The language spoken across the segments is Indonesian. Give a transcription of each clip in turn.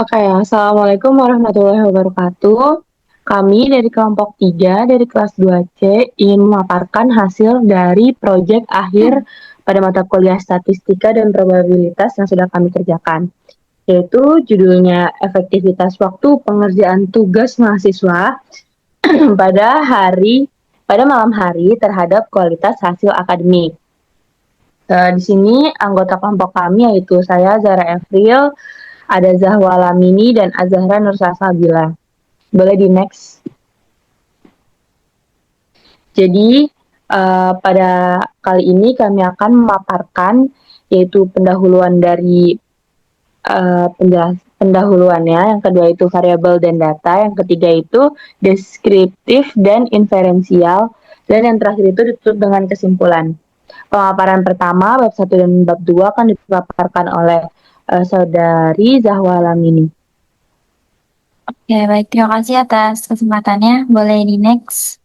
Oke, Assalamualaikum warahmatullahi wabarakatuh. Kami dari kelompok 3 dari kelas 2C ingin memaparkan hasil dari proyek akhir pada mata kuliah statistika dan probabilitas yang sudah kami kerjakan, yaitu judulnya efektivitas waktu pengerjaan tugas mahasiswa pada pada malam hari terhadap kualitas hasil akademik. Di sini anggota kelompok kami yaitu saya Zara Evril, ada Zahwa Lamini dan Azahra Nursasabila. Boleh di next. Jadi pada kali ini kami akan memaparkan yaitu pendahuluan dari pendahuluannya, yang kedua itu variabel dan data, yang ketiga itu deskriptif dan inferensial, dan yang terakhir itu ditutup dengan kesimpulan. Pemaparan pertama, bab 1 dan bab 2 akan dipaparkan oleh saudari Zahwa Lamini. Oke, baik. Terima kasih atas kesempatannya. Boleh di next.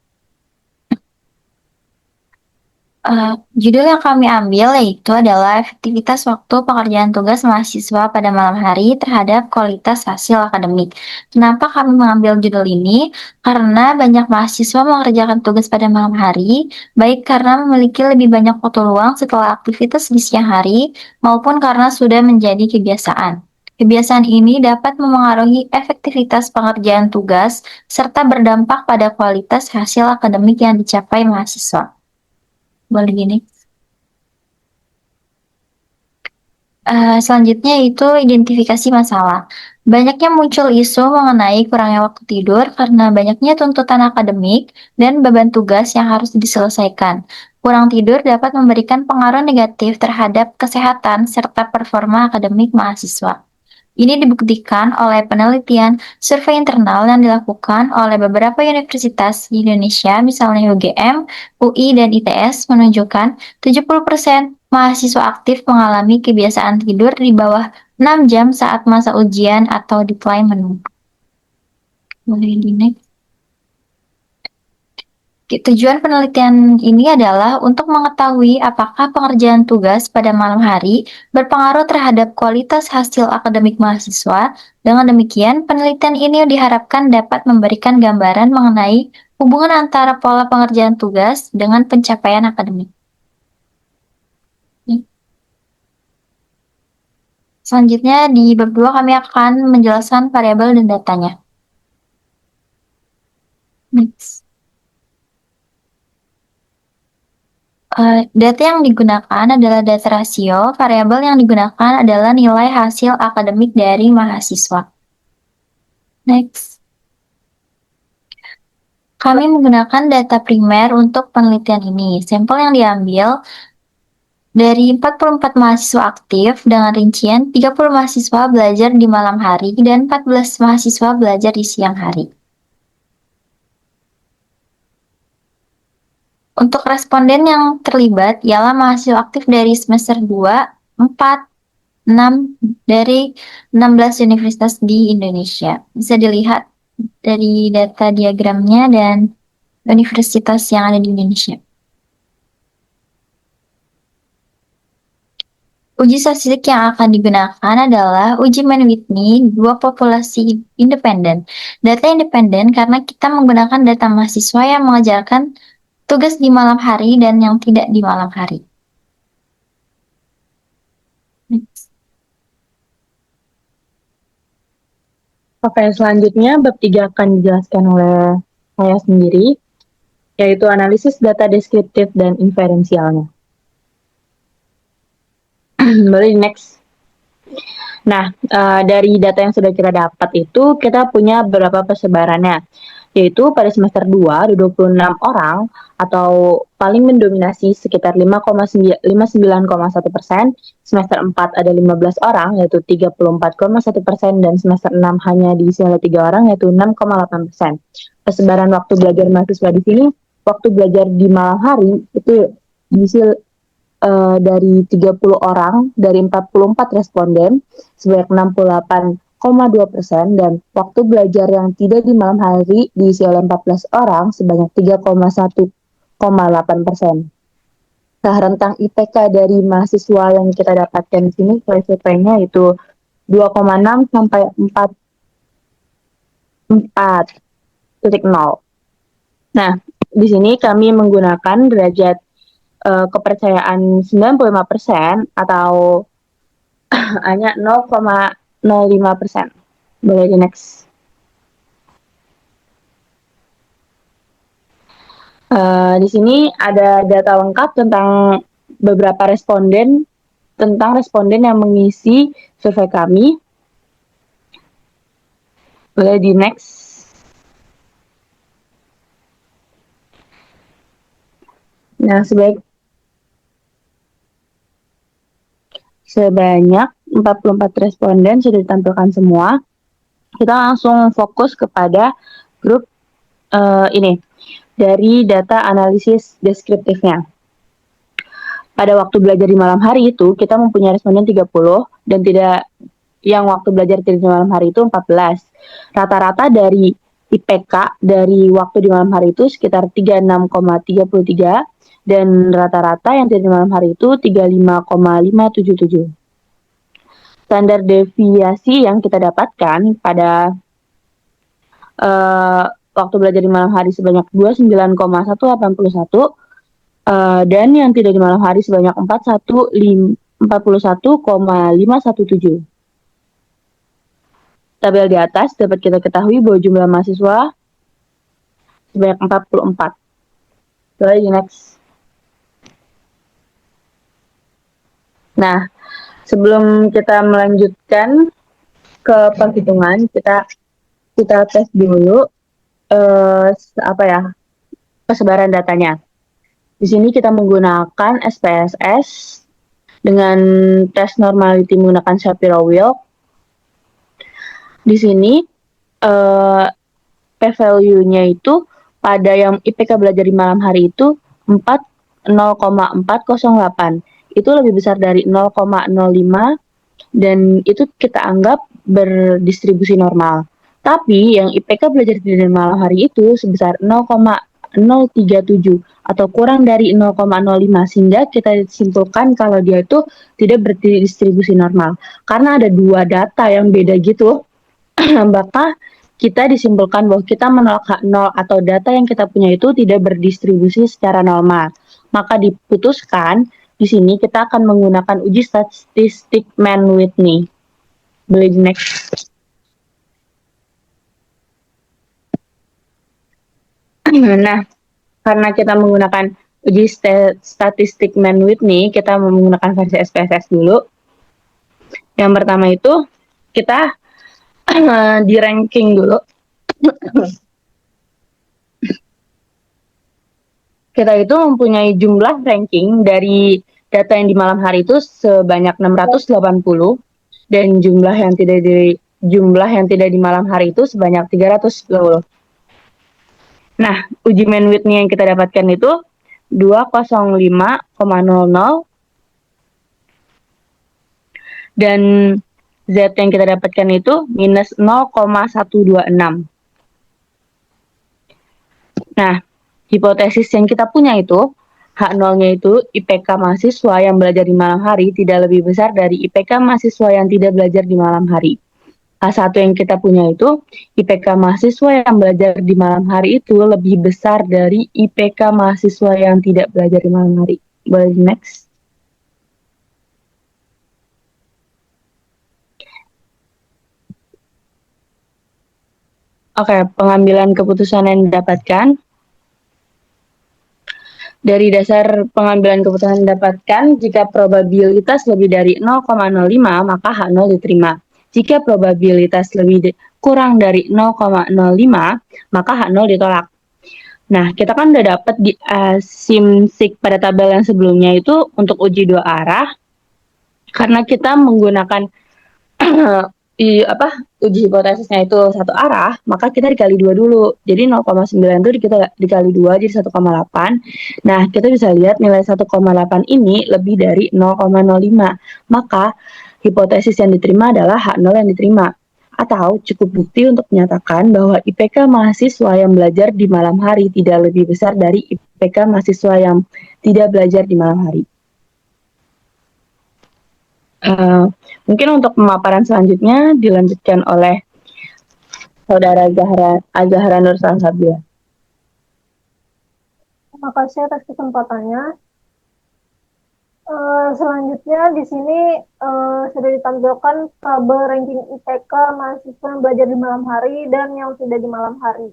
Judul yang kami ambil yaitu adalah efektivitas waktu pekerjaan tugas mahasiswa pada malam hari terhadap kualitas hasil akademik. Kenapa kami mengambil judul ini? Karena banyak mahasiswa mengerjakan tugas pada malam hari, baik karena memiliki lebih banyak waktu luang setelah aktivitas di siang hari, maupun karena sudah menjadi kebiasaan. Kebiasaan ini dapat memengaruhi efektivitas pengerjaan tugas serta berdampak pada kualitas hasil akademik yang dicapai mahasiswa. Boleh gini. Selanjutnya itu identifikasi masalah. Banyaknya muncul isu mengenai kurangnya waktu tidur karena banyaknya tuntutan akademik dan beban tugas yang harus diselesaikan. Kurang tidur dapat memberikan pengaruh negatif terhadap kesehatan serta performa akademik mahasiswa. Ini dibuktikan oleh penelitian survei internal yang dilakukan oleh beberapa universitas di Indonesia, misalnya UGM, UI, dan ITS, menunjukkan 70% mahasiswa aktif mengalami kebiasaan tidur di bawah 6 jam saat masa ujian atau deadline menunggu. Boleh di next. Tujuan penelitian ini adalah untuk mengetahui apakah pengerjaan tugas pada malam hari berpengaruh terhadap kualitas hasil akademik mahasiswa. Dengan demikian, penelitian ini diharapkan dapat memberikan gambaran mengenai hubungan antara pola pengerjaan tugas dengan pencapaian akademik. Selanjutnya, di bab 2 kami akan menjelaskan variabel dan datanya. Next. Data yang digunakan adalah data rasio, variabel yang digunakan adalah nilai hasil akademik dari mahasiswa. Next. Kami menggunakan data primer untuk penelitian ini. Sampel yang diambil dari 44 mahasiswa aktif dengan rincian 30 mahasiswa belajar di malam hari dan 14 mahasiswa belajar di siang hari. Untuk responden yang terlibat ialah mahasiswa aktif dari semester 2, 4, 6 dari 16 universitas di Indonesia. Bisa dilihat dari data diagramnya dan universitas yang ada di Indonesia. Uji statistik yang akan digunakan adalah uji Mann-Whitney dua populasi independen. Data independen karena kita menggunakan data mahasiswa yang mengajarkan tugas di malam hari dan yang tidak di malam hari. Oke, selanjutnya bab 3 akan dijelaskan oleh saya sendiri, yaitu analisis data deskriptif dan inferensialnya. Boleh next. Nah, dari data yang sudah kita dapat itu, kita punya beberapa persebarannya, yaitu pada semester 2 ada 26 orang atau paling mendominasi sekitar 59,1%, semester 4 ada 15 orang yaitu 34,1%, dan semester 6 hanya diisi oleh 3 orang yaitu 6,8%. Persebaran waktu belajar mahasiswa di sini, waktu belajar di malam hari itu diisi dari 30 orang dari 44 responden sebanyak 68,2%, dan waktu belajar yang tidak di malam hari diisi oleh 14 orang sebanyak 3,1,8%. Nah, rentang IPK dari mahasiswa yang kita dapatkan di sini, survei-nya itu 2,6 sampai 4,0. Nah, di sini kami menggunakan derajat kepercayaan 95% atau hanya 0,05%. Boleh di next. Di sini ada data lengkap tentang beberapa responden, tentang responden yang mengisi survei kami. Boleh di next. Nah, sebanyak 44 responden sudah ditampilkan semua. Kita langsung fokus kepada grup ini dari data analisis deskriptifnya. Pada waktu belajar di malam hari itu, kita mempunyai responden 30 dan yang waktu belajar di malam hari itu 14. Rata-rata dari IPK dari waktu di malam hari itu sekitar 36,33 dan rata-rata yang di malam hari itu 35,577. Standar deviasi yang kita dapatkan pada waktu belajar di malam hari sebanyak 29,181 dan yang tidak di malam hari sebanyak 41,517. Tabel di atas dapat kita ketahui bahwa jumlah mahasiswa sebanyak 44. Boleh next. Nah, sebelum kita melanjutkan ke penghitungan, kita tes dulu persebaran datanya. Di sini kita menggunakan SPSS dengan tes normality menggunakan Shapiro-Wilk. Di sini p-value-nya itu pada yang IPK belajar di malam hari itu 0,408. Itu lebih besar dari 0,05 dan itu kita anggap berdistribusi normal. Tapi yang IPK belajar di malam hari itu sebesar 0,037 atau kurang dari 0,05 sehingga kita simpulkan kalau dia itu tidak berdistribusi normal. Karena ada dua data yang beda gitu, maka kita disimpulkan bahwa kita menolak H0 atau data yang kita punya itu tidak berdistribusi secara normal. Maka diputuskan di sini kita akan menggunakan uji statistik Mann-Whitney. Boleh di next. Nah, karena kita menggunakan uji statistik Mann-Whitney, kita menggunakan versi SPSS dulu. Yang pertama itu kita di ranking dulu. Kita itu mempunyai jumlah ranking dari data yang di malam hari itu sebanyak 680 dan jumlah yang tidak di malam hari itu sebanyak 320. Nah, uji Mann-Whitney yang kita dapatkan itu 205,00 dan Z yang kita dapatkan itu minus 0,126. Nah, hipotesis yang kita punya itu H0-nya itu IPK mahasiswa yang belajar di malam hari tidak lebih besar dari IPK mahasiswa yang tidak belajar di malam hari. H1 yang kita punya itu IPK mahasiswa yang belajar di malam hari itu lebih besar dari IPK mahasiswa yang tidak belajar di malam hari. Boleh next. Oke, pengambilan keputusan yang didapatkan. Dari dasar pengambilan keputusan didapatkan, jika probabilitas lebih dari 0,05, maka H0 diterima. Jika probabilitas kurang dari 0,05, maka H0 ditolak. Nah, kita kan udah dapat di SIMSIK pada tabel yang sebelumnya itu untuk uji dua arah. Karena kita menggunakan uji hipotesisnya itu satu arah, maka kita dikali 2 dulu. Jadi 0,9 itu kita dikali 2 jadi 1,8. Nah, kita bisa lihat nilai 1,8 ini lebih dari 0,05. Maka hipotesis yang diterima adalah H0 yang diterima. Atau cukup bukti untuk menyatakan bahwa IPK mahasiswa yang belajar di malam hari tidak lebih besar dari IPK mahasiswa yang tidak belajar di malam hari. Eh, Mungkin untuk pemaparan selanjutnya dilanjutkan oleh Saudara Azahra Nur Salsabila. Terima kasih atas kesempatannya. Selanjutnya di sini sudah ditampilkan tabel ranking IPK mahasiswa yang belajar di malam hari dan yang tidak di malam hari.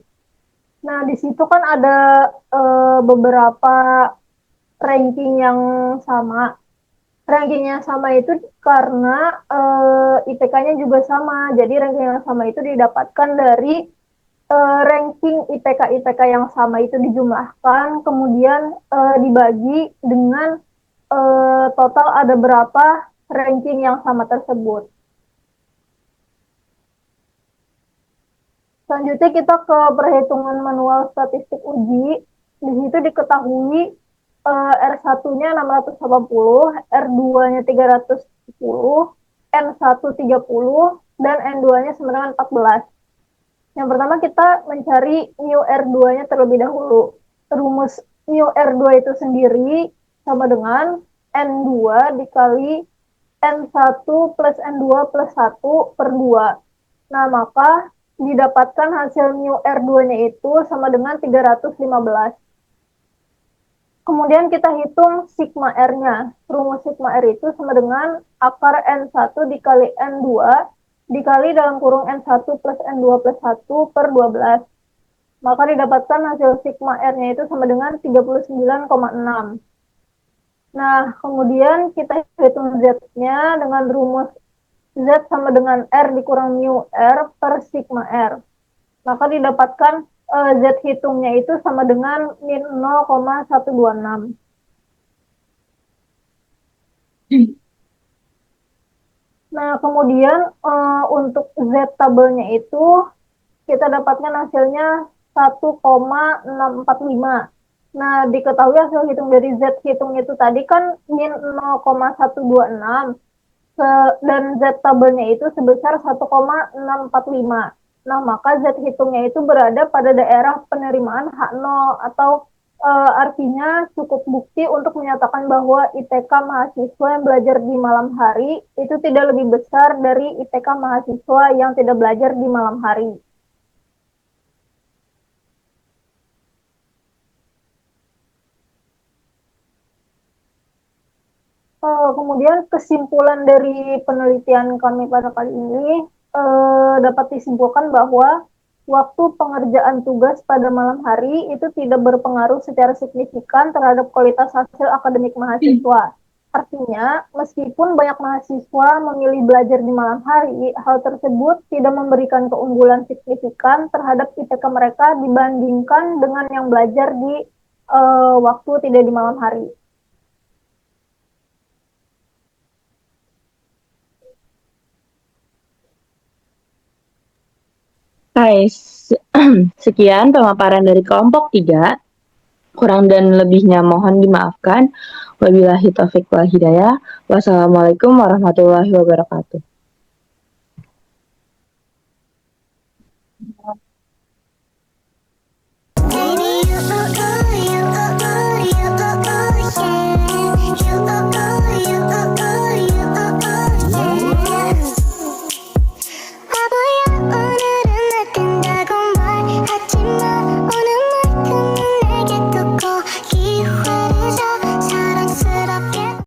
Nah, di situ kan ada beberapa ranking yang sama. Rankingnya sama itu karena IPK-nya juga sama. Jadi ranking yang sama itu didapatkan dari ranking IPK yang sama itu dijumlahkan, kemudian dibagi dengan total ada berapa ranking yang sama tersebut. Selanjutnya kita ke perhitungan manual statistik uji. Di situ diketahui R1-nya 680, R2-nya 310, N1 30, dan N2-nya sama dengan 14. Yang pertama kita mencari mu R2-nya terlebih dahulu. Rumus mu R2 itu sendiri sama dengan N2 dikali N1 plus N2 plus 1 per 2. Nah, maka didapatkan hasil mu R2-nya itu sama dengan 315. Kemudian kita hitung sigma R-nya. Rumus sigma R itu sama dengan akar N1 dikali N2 dikali dalam kurung N1 plus N2 plus 1 per 12. Maka didapatkan hasil sigma R-nya itu sama dengan 39,6. Nah, kemudian kita hitung Z-nya dengan rumus Z sama dengan R dikurang mu R per sigma R. Maka didapatkan Z hitungnya itu sama dengan min 0,126. Nah, kemudian untuk Z tabelnya itu kita dapatkan hasilnya 1,645. Nah, diketahui hasil hitung dari Z hitung itu tadi kan min 0,126 dan Z tabelnya itu sebesar 1,645. Nah, maka Z hitungnya itu berada pada daerah penerimaan H0 atau artinya cukup bukti untuk menyatakan bahwa IPK mahasiswa yang belajar di malam hari itu tidak lebih besar dari IPK mahasiswa yang tidak belajar di malam hari. Kemudian kesimpulan dari penelitian kami pada kali ini dapat disimpulkan bahwa waktu pengerjaan tugas pada malam hari itu tidak berpengaruh secara signifikan terhadap kualitas hasil akademik mahasiswa. Artinya, meskipun banyak mahasiswa memilih belajar di malam hari, hal tersebut tidak memberikan keunggulan signifikan terhadap IPK mereka dibandingkan dengan yang belajar di waktu tidak di malam hari. Hai, sekian pemaparan dari kelompok 3. Kurang dan lebihnya mohon dimaafkan. Wabillahi taufiq wal hidayah. Wassalamualaikum warahmatullahi wabarakatuh. Baby,